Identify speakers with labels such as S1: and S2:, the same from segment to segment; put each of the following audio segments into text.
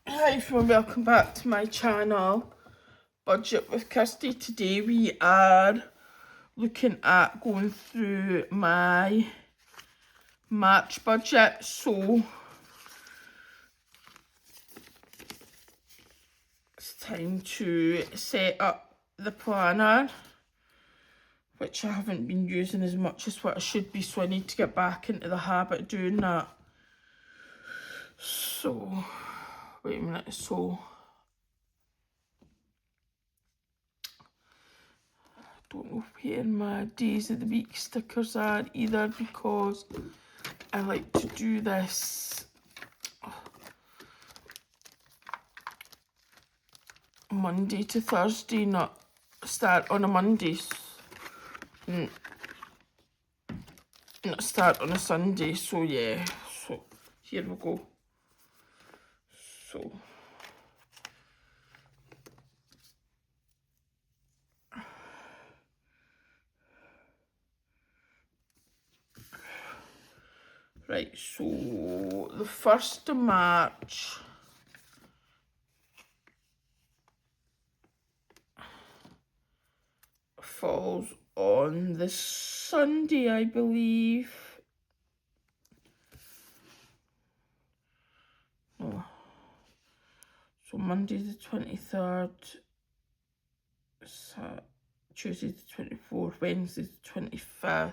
S1: Hi everyone, welcome back to my channel, Budget with Kirsty. Today we are looking at going through my March budget. So it's time to set up the planner, which I haven't been using as much as what I should be, so I need to get back into the habit of doing that. So, wait a minute, so don't know where my days of the week stickers are either, because I like to do this Monday to Thursday, not start on a Monday, not start on a Sunday. So yeah, so here we go. So right, so the 1st of March falls on the Sunday, I believe. No. So Monday the 23rd, Tuesday the 24th, Wednesday the 25th,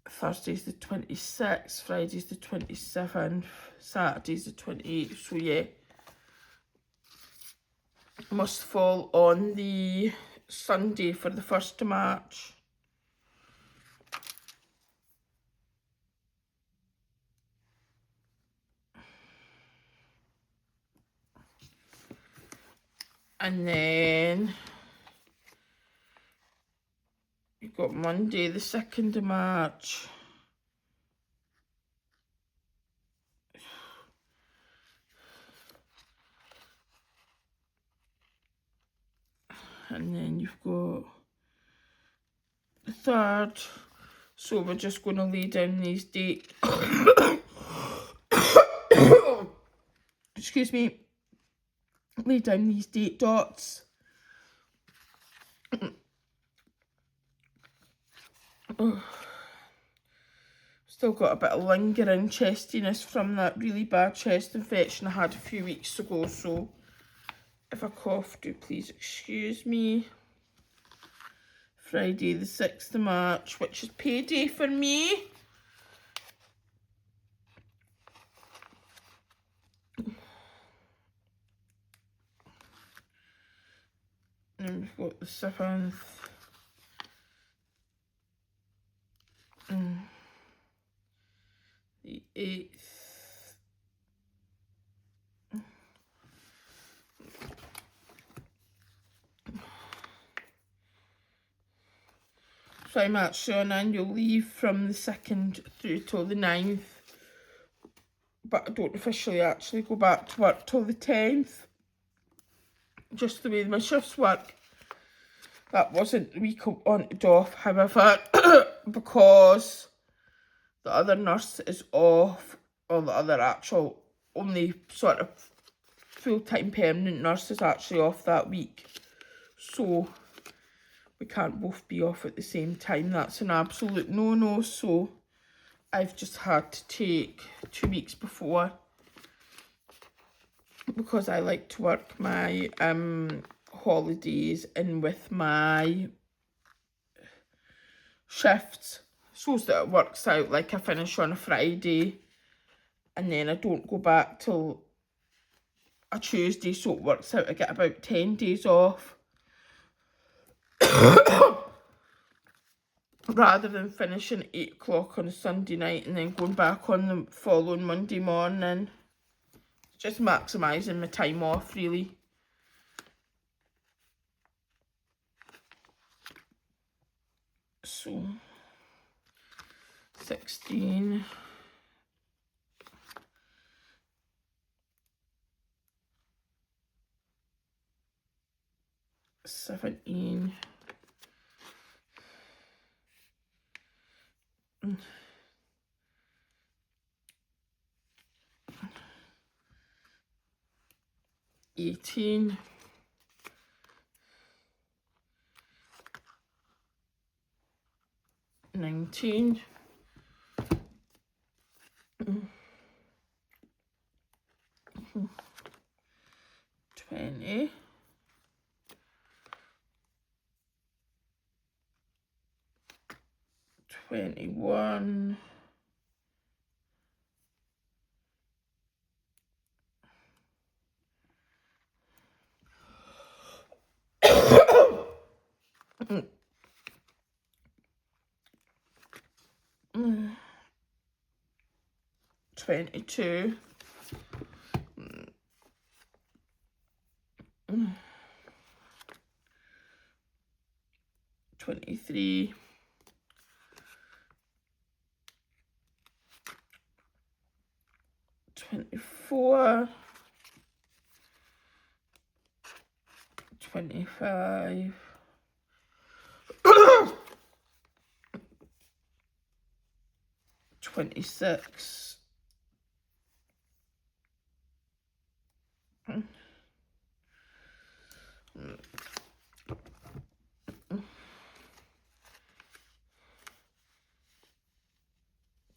S1: Thursday's the 26th, Friday's the 27th, Saturday's the 28th. So yeah, must fall on the Sunday for the 1st of March. And then you've got Monday the 2nd of March. And then you've got the 3rd. So we're just going to lay down these dates. Excuse me. Lay down these date dots. Still got a bit of lingering chestiness from that really bad chest infection I had a few weeks ago, so if I cough, do please excuse me. Friday the 6th of March, which is payday for me. And we've got the 7th. The 8th. So I'm actually on annual leave from the 2nd through till the 9th. But I don't officially actually go back to work till the 10th. Just the way my shifts work. That wasn't the week I wanted off, however, because the other nurse is off, or the other actual only sort of full-time permanent nurse is actually off that week. So we can't both be off at the same time. That's an absolute no-no. So I've just had to take 2 weeks before, because I like to work my holidays in with my shifts, so that it works out like I finish on a Friday and then I don't go back till a Tuesday, so it works out I get about 10 days off rather than finishing at 8 o'clock on a Sunday night and then going back on the following Monday morning. Just maximising my time off, really. So 16, 17, 18, 18, 19, 20, 21, 22, 23, 24, 25, 26,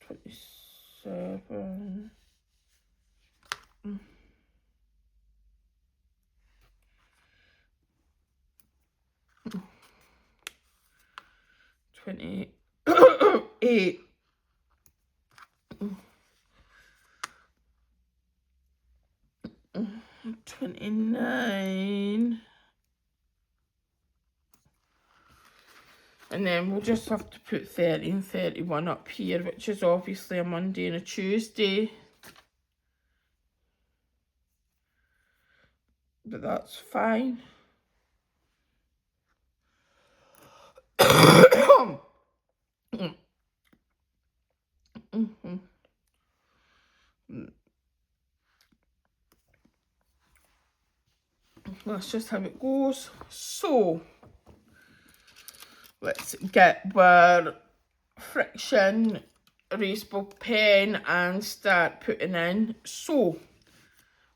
S1: 27, 28, 29, and then we'll just have to put 30 and 31 up here, which is obviously a Monday and a Tuesday, but that's fine. That's just how it goes. So let's get our friction erasable pen and start putting in. So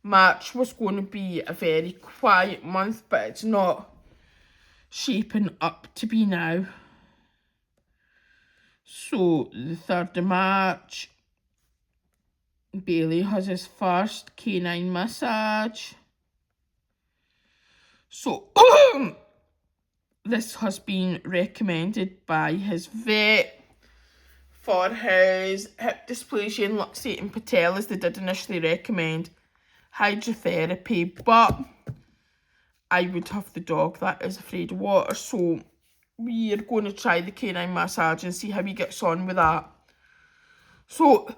S1: March was going to be a very quiet month, but it's not shaping up to be now. So the 3rd of March, Bailey has his first canine massage. So this has been recommended by his vet for his hip dysplasia and luxating patellas. They did initially recommend hydrotherapy, but I would have the dog that is afraid of water, so we are going to try the canine massage and see how he gets on with that. So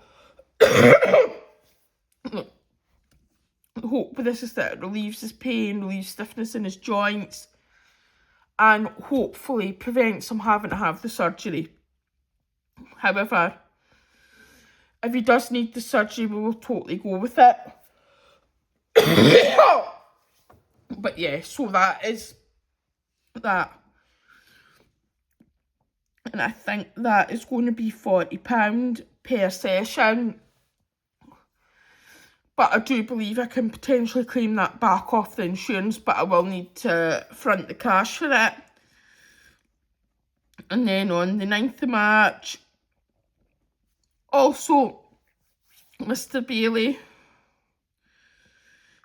S1: the hope with this is that it relieves his pain, relieves stiffness in his joints, and hopefully prevents him having to have the surgery. However, if he does need the surgery, we will totally go with it. But yeah, so that is that. And I think that is going to be £40 per session. But I do believe I can potentially claim that back off the insurance, but I will need to front the cash for it. And then on the 9th of March, also, Mr. Bailey,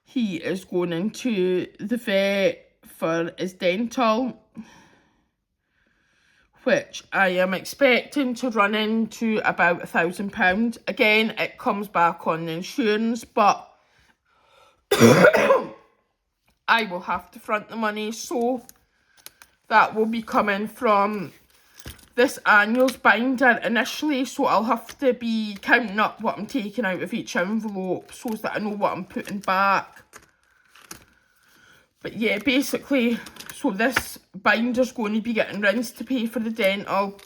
S1: he is going into the vet for his dental, which I am expecting to run into about £1,000. Again, it comes back on the insurance, but I will have to front the money, so that will be coming from this annual's binder initially, so I'll have to be counting up what I'm taking out of each envelope so that I know what I'm putting back. But yeah, basically, so this binder's going to be getting rinsed to pay for the dental.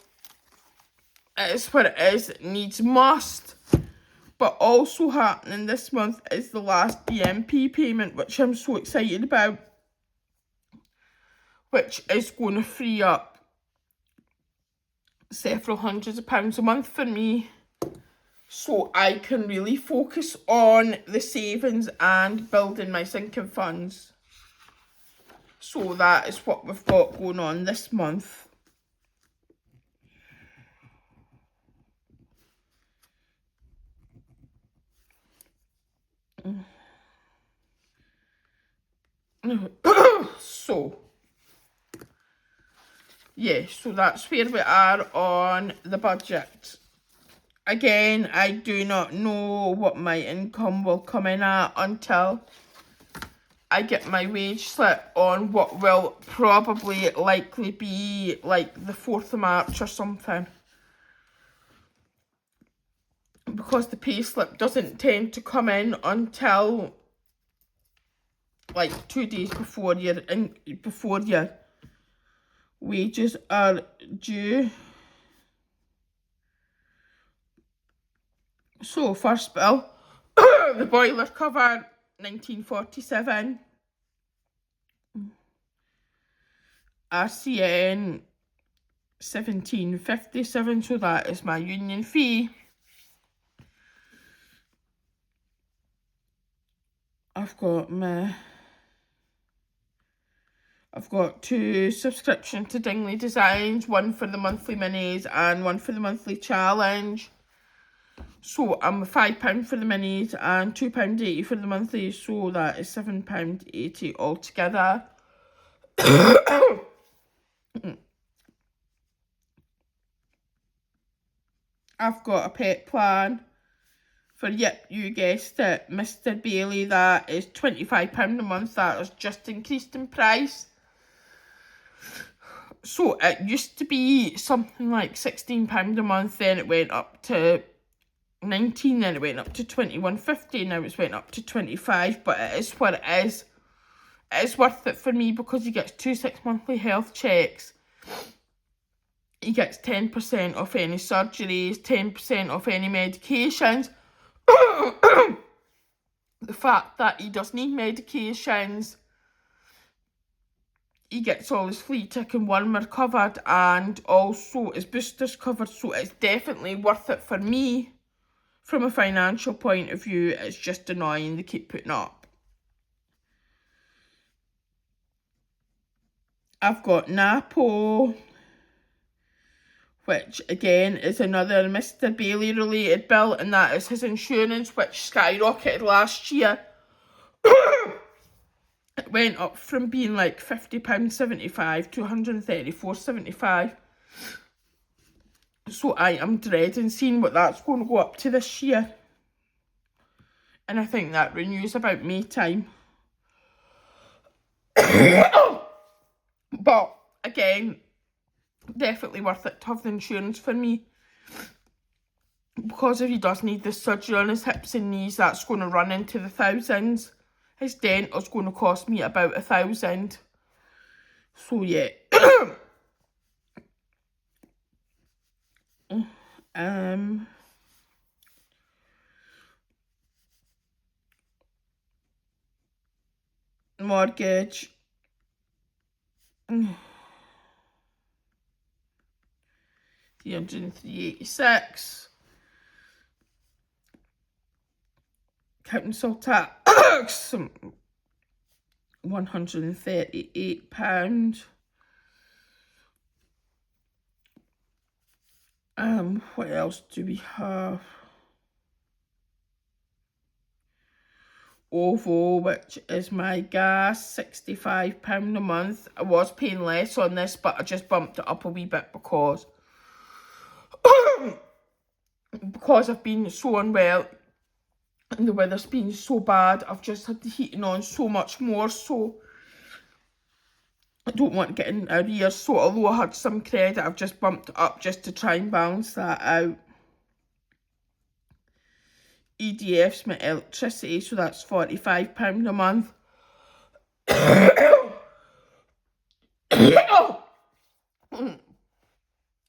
S1: It is what it is, it needs must. But also happening this month is the last DMP payment, which I'm so excited about, which is going to free up several hundreds of pounds a month for me. so I can really focus on the savings and building my sinking funds. So that is what we've got going on this month. So yeah, so that's where we are on the budget. Again, I do not know what my income will come in at until I get my wage slip on what will probably likely be like the 4th of March or something. Because the pay slip doesn't tend to come in until like 2 days before your wages are due. So first bill, the boiler cover, 1947. RCN, 1757, so that is my union fee. I've got 2 subscriptions to Dingley Designs, one for the monthly minis and one for the monthly challenge. So I'm £5 for the minis and £2.80 for the monthly, so that is £7.80 altogether. I've got a pet plan for, yep, you guessed it, Mr. Bailey. That is £25 a month. That has just increased in price. So it used to be something like £16 a month, then it went up to 19, then it went up to 21.50, now it's went up to 25, but it is what it is. It is worth it for me because he gets 2 6-monthly health checks. He gets 10% off any surgeries, 10% off any medications. The fact that he does need medications, he gets all his flea, tick and wormer covered, and also his boosters covered, so it's definitely worth it for me. From a financial point of view, it's just annoying they keep putting up. I've got Napo, which again is another Mr. Bailey related bill, and that is his insurance, which skyrocketed last year. It went up from being like £50.75 to £134.75. So I am dreading seeing what that's going to go up to this year. And I think that renews about May time. But again, definitely worth it to have the insurance for me. Because if he does need the surgery on his hips and knees, that's going to run into the thousands. His dental's going to cost me about £1,000. So yeah. Mortgage. £386. Council tax, £138. What else do we have? OVO, which is my gas, £65 a month. I was paying less on this, but I just bumped it up a wee bit because I've been so unwell and the weather's been so bad. I've just had the heating on so much more, so I don't want to get in arrears. So although I had some credit, I've just bumped it up just to try and balance that out. EDF's my electricity, so that's £45 a month.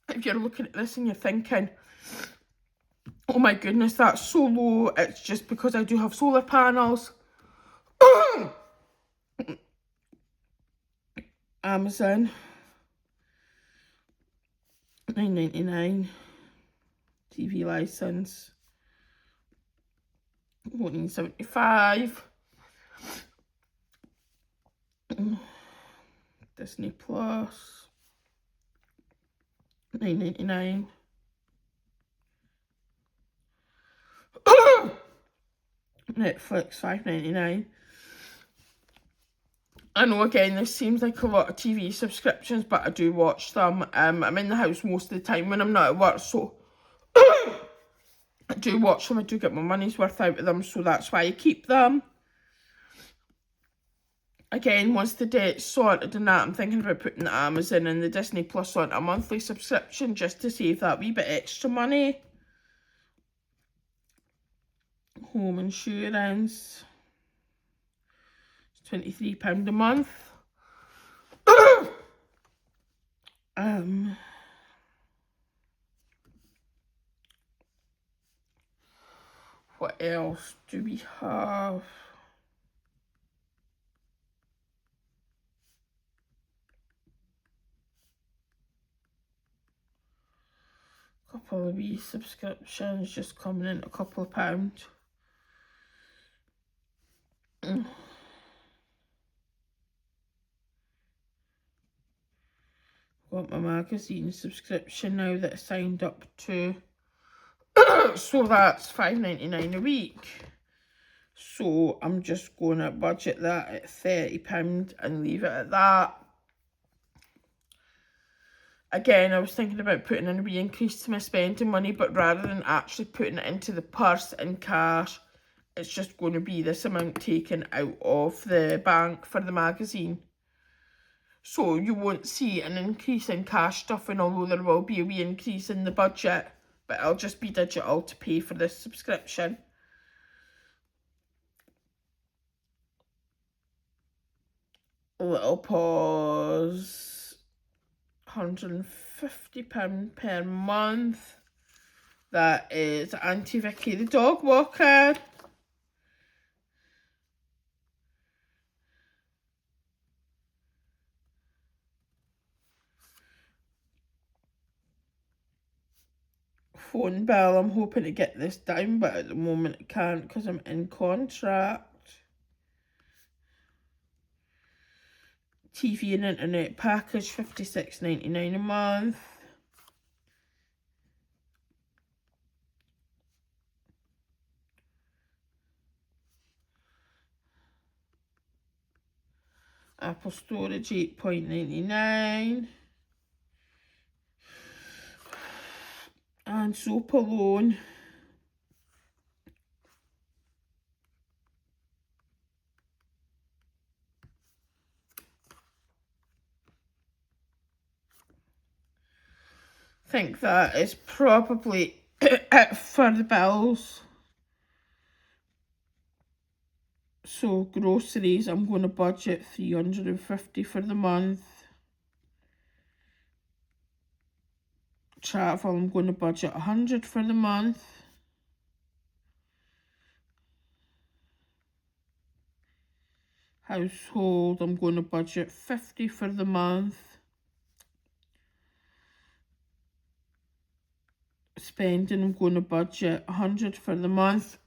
S1: If you're looking at this and you're thinking, oh my goodness, that's so low, it's just because I do have solar panels. Amazon, £9.99. TV license, $14.75. Disney Plus, $9.99. Netflix, $5.99. I know, again, this seems like a lot of TV subscriptions, but I do watch them. I'm in the house most of the time when I'm not at work, so I do watch them. I do get my money's worth out of them, so that's why I keep them. Again, once the date's sorted and that, I'm thinking about putting the Amazon and the Disney Plus on a monthly subscription just to save that wee bit extra money. Home insurance, it's £23 a month. What else do we have? Couple of wee subscriptions just coming in a couple of pounds. Got my magazine subscription now that I signed up to. So that's £5.99 a week. So I'm just going to budget that at £30 and leave it at that. Again, I was thinking about putting in a wee increase to my spending money, but rather than actually putting it into the purse in cash, it's just going to be this amount taken out of the bank for the magazine. So you won't see an increase in cash stuffing, although there will be a wee increase in the budget, but it'll just be digital to pay for this subscription. Little Paws, £150 per month. That is Auntie Vicky the dog walker. Phone bill, I'm hoping to get this down, but at the moment I can't because I'm in contract. TV and internet package, $56.99 a month. Apple storage, $8.99. And soap alone, I think that is probably it for the bills. So groceries, I'm going to budget $350 for the month. Travel, I'm going to budget $100 for the month. Household, I'm going to budget $50 for the month. Spending, I'm going to budget $100 for the month.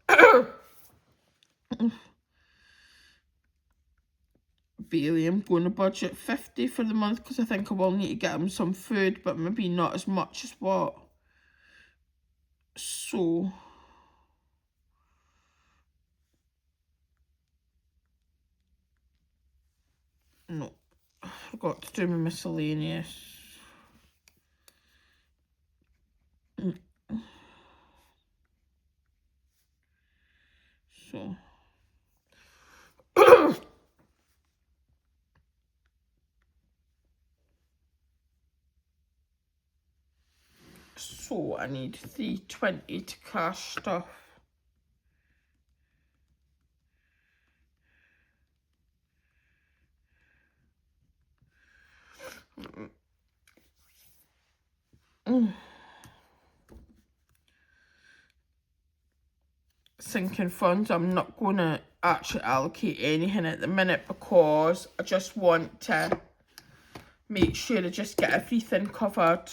S1: Bailey, I'm going to budget $50 for the month because I think I will need to get him some food, but maybe not as much as what. So no, I forgot to do my miscellaneous. So so I need $320 to cash stuff. Sinking funds, I'm not going to actually allocate anything at the minute because I just want to make sure I just get everything covered.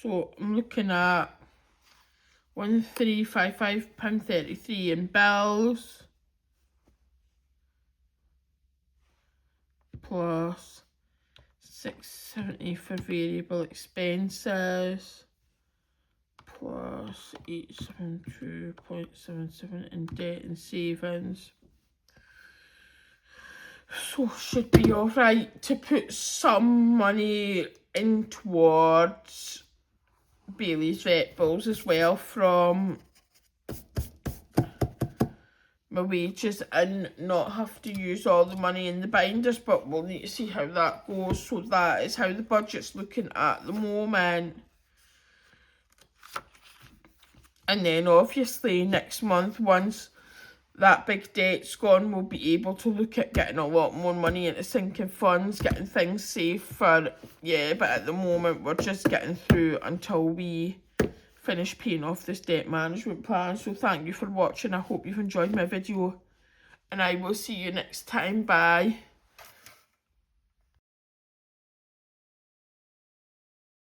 S1: So I'm looking at £1,355.33 in bills, plus £670 for variable expenses, plus 872.77 in debt and savings. So should be alright to put some money in towards Bailey's vet bills as well from my wages and not have to use all the money in the binders, but we'll need to see how that goes. So that is how the budget's looking at the moment. And then obviously next month, once that big debt's gone, we'll be able to look at getting a lot more money into sinking funds, getting things safe for, yeah, but at the moment we're just getting through until we finish paying off this debt management plan. So thank you for watching. I hope you've enjoyed my video and I will see you next time. Bye.